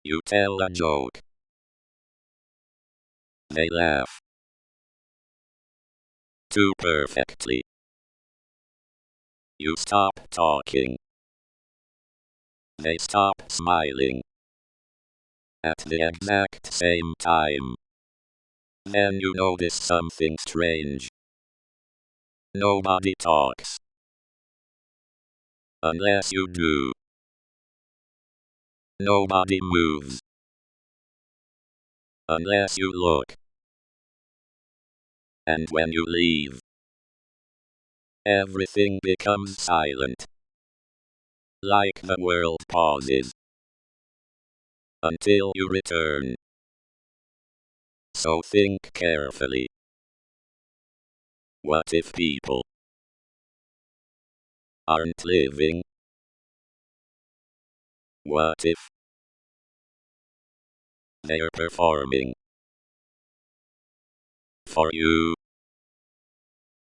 You tell a joke. They laugh. Too perfectly. You stop talking. They stop smiling. At the exact same time. Then you notice something strange. Nobody talks. Unless you do. Nobody moves. Unless you look. And when you leave, everything becomes silent. Like the world pauses. Until you return. So think carefully. What if people aren't living? What if they're performing for you?